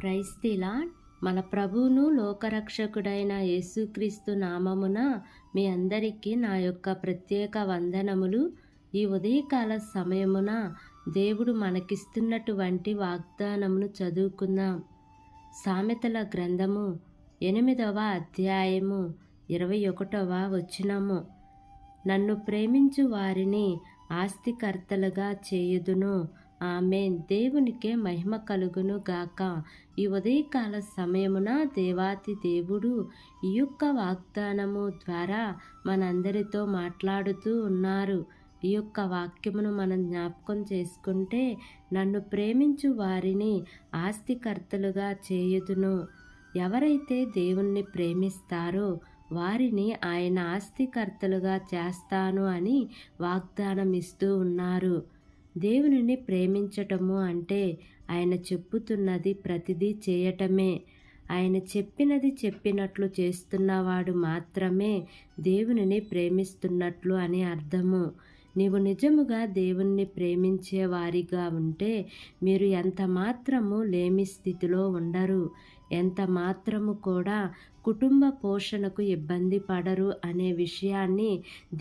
Praise the lord. మన ప్రభువును లోకరక్షకుడైన యేసుక్రీస్తు నామమున మీ అందరికీ నా యొక్క ప్రత్యేక వందనములు. ఈ ఉదయకాల సమయమున దేవుడు మనకిస్తున్నటువంటి వాగ్దానమును చదువుకుందాం. సామెతల గ్రంథము 8వ అధ్యాయము 21వ వచనము. నన్ను ప్రేమించు వారిని ఆస్తికర్తలుగా చేయుదును. ఆమేన్. దేవునికే మహిమ కలుగును గాక. ఈ ఉదయకాల సమయమున దేవాతి దేవుడు ఈ యొక్క వాగ్దానము ద్వారా మనందరితో మాట్లాడుతూ ఉన్నారు. ఈ యొక్క వాక్యమును మనం జ్ఞాపకం చేసుకుంటే, నన్ను ప్రేమించు వారిని ఆస్తికర్తలుగా చేయుదును. ఎవరైతే దేవుణ్ణి ప్రేమిస్తారో వారిని ఆయన ఆస్తికర్తలుగా చేస్తాను అని వాగ్దానం ఇస్తూ ఉన్నారు. దేవునిని ప్రేమించటము అంటే ఆయన చెప్పుతున్నది ప్రతిదీ చేయటమే. ఆయన చెప్పినది చెప్పినట్లు చేస్తున్నవాడు మాత్రమే దేవునిని ప్రేమిస్తున్నట్లు అని అర్థము. నీవు నిజముగా దేవుణ్ణి ప్రేమించే వారిగా ఉంటే మీరు ఎంత మాత్రము లేమి స్థితిలో ఉండరు, ఎంత మాత్రము కూడా కుటుంబ పోషణకు ఇబ్బంది పడరు అనే విషయాన్ని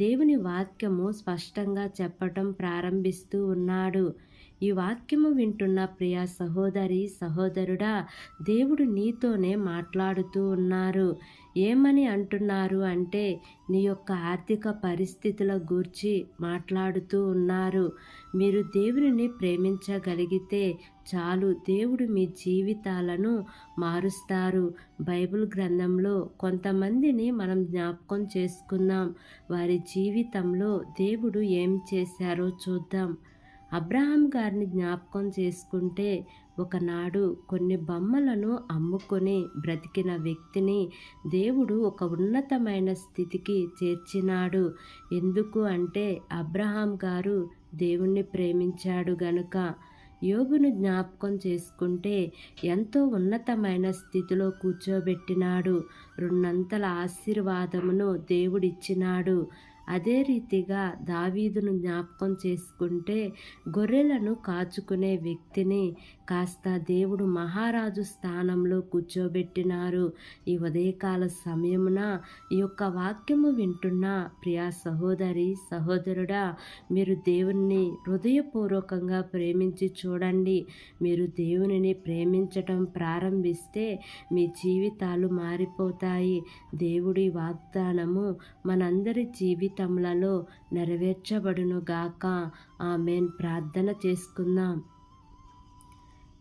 దేవుని వాక్యము స్పష్టంగా చెప్పటం ప్రారంభిస్తూ ఉన్నాడు. ఈ వాక్యము వింటున్న ప్రియ సహోదరి సహోదరుడా, దేవుడు నీతోనే మాట్లాడుతూ ఉన్నారు. ఏమని అంటున్నారు అంటే, నీ యొక్క ఆర్థిక పరిస్థితుల గూర్చి మాట్లాడుతూ ఉన్నారు. మీరు దేవునిని ప్రేమించగలిగితే చాలు, దేవుడు మీ జీవితాలను మారుస్తారు. బైబిల్ గ్రంథంలో కొంతమందిని మనం జ్ఞాపకం చేసుకుందాం. వారి జీవితంలో దేవుడు ఏం చేశారో చూద్దాం. అబ్రహాం గారిని జ్ఞాపకం చేసుకుంటే, ఒకనాడు కొన్ని బొమ్మలను అమ్ముకొని బ్రతికిన వ్యక్తిని దేవుడు ఒక ఉన్నతమైన స్థితికి చేర్చినాడు. ఎందుకు అంటే అబ్రహాం గారు దేవుణ్ణి ప్రేమించాడు గనుక. యోబును జ్ఞాపకం చేసుకుంటే ఎంతో ఉన్నతమైన స్థితిలో కూర్చోబెట్టినాడు. రెండంతల ఆశీర్వాదమును దేవుడిచ్చినాడు. అదే రీతిగా దావీదును జ్ఞాపకం చేసుకుంటే గొర్రెలను కాచుకునే వ్యక్తిని కాస్త దేవుడు మహారాజు స్థానంలో కూర్చోబెట్టినారు. ఈ ఉదయకాల సమయమున ఈ యొక్క వాక్యము వింటున్న ప్రియా సహోదరి సహోదరుడా, మీరు దేవుణ్ణి హృదయపూర్వకంగా ప్రేమించి చూడండి. మీరు దేవునిని ప్రేమించటం ప్రారంభిస్తే మీ జీవితాలు మారిపోతాయి. దేవుడి వాగ్దానము మనందరి జీవితములలో నెరవేర్చబడును గాక. ఆమేన్. ప్రార్థన చేసుకుందాం.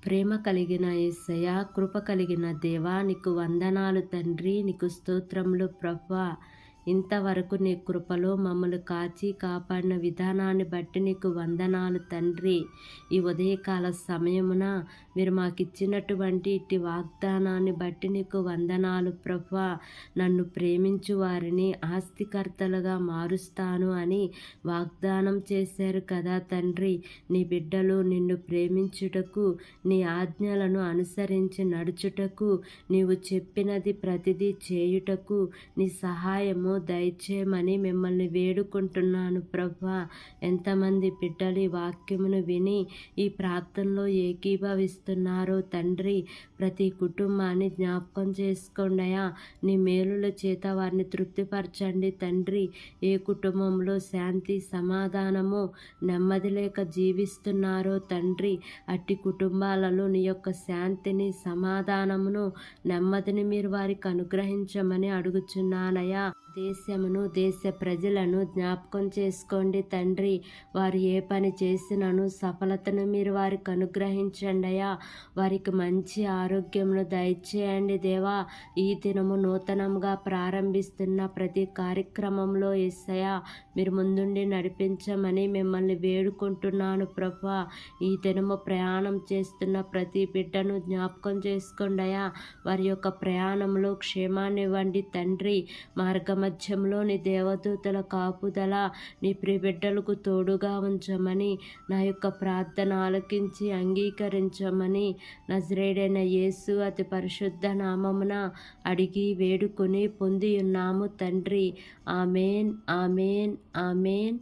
ప్రేమ కలిగిన యేసయ్యా, కృప కలిగిన దేవా, నీకు వందనాలు తండ్రి, నీకు స్తోత్రములు ప్రభువా. ఇంతవరకు నీ కృపలో మమ్మల్ని కాచి కాపాడిన విధానాన్ని బట్టి నీకు వందనాలు తండ్రి. ఈ ఉదయకాల సమయమున మీరు మాకు ఇచ్చినటువంటి ఇట్టి వాగ్దానాన్ని బట్టి నీకు వందనాలు ప్రభువా. నన్ను ప్రేమించు వారిని ఆస్తికర్తలుగా మారుస్తాను అని వాగ్దానం చేశారు కదా తండ్రి. నీ బిడ్డలు నిన్ను ప్రేమించుటకు, నీ ఆజ్ఞలను అనుసరించి నడుచుటకు, నీవు చెప్పినది ప్రతిదీ చేయుటకు నీ సహాయము దయచేయమని మిమ్మల్ని వేడుకుంటున్నాను ప్రభువా. ఎంతమంది బిడ్డలు ఈ వాక్యమును విని ఈ ప్రార్థనలో ఏకీభవిస్తున్నారో తండ్రి, ప్రతి కుటుంబాన్ని జ్ఞాపకం చేసుకోండియా. నీ మేలుల చేత వారిని తృప్తిపరచండి తండ్రి. ఏ కుటుంబంలో శాంతి సమాధానము నెమ్మది లేక జీవిస్తున్నారో తండ్రి, అట్టి కుటుంబాలలో నీ యొక్క శాంతిని సమాధానమును నెమ్మదిని మీరు వారికి అనుగ్రహించమని అడుగుచున్నానయ్యా. దేశమును దేశ ప్రజలను జ్ఞాపకం చేసుకోండి తండ్రి. వారు ఏ పని చేసినను సఫలతను మీరు వారికి అనుగ్రహించండి అయ్యా. వారికి మంచి ఆరోగ్యమును దయచేయండి దేవా. ఈ దినము నూతనంగా ప్రారంభిస్తున్న ప్రతి కార్యక్రమంలో యేసయ్యా మీరు ముందుండి నడిపించమని మిమ్మల్ని వేడుకుంటున్నాను ప్రభువా. ఈ దినము ప్రయాణం చేస్తున్న ప్రతి బిడ్డను జ్ఞాపకం చేసుకోండి అయ్యా. వారి యొక్క ప్రయాణంలో క్షేమాన్ని ఇవ్వండి తండ్రి. మార్గ మధ్యంలో నీ దేవదూతల కాపుదల నీ ప్రియ బిడ్డలకు తోడుగా ఉంచమని, నా యొక్క ప్రార్థన ఆలకించి అంగీకరించమని నజరేయుడైన యేసు అతి పరిశుద్ధ నామమున అడిగి వేడుకొని పొంది ఉన్నాము తండ్రి. Amen, amen, amen.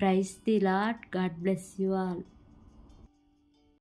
Praise the Lord. God bless you all.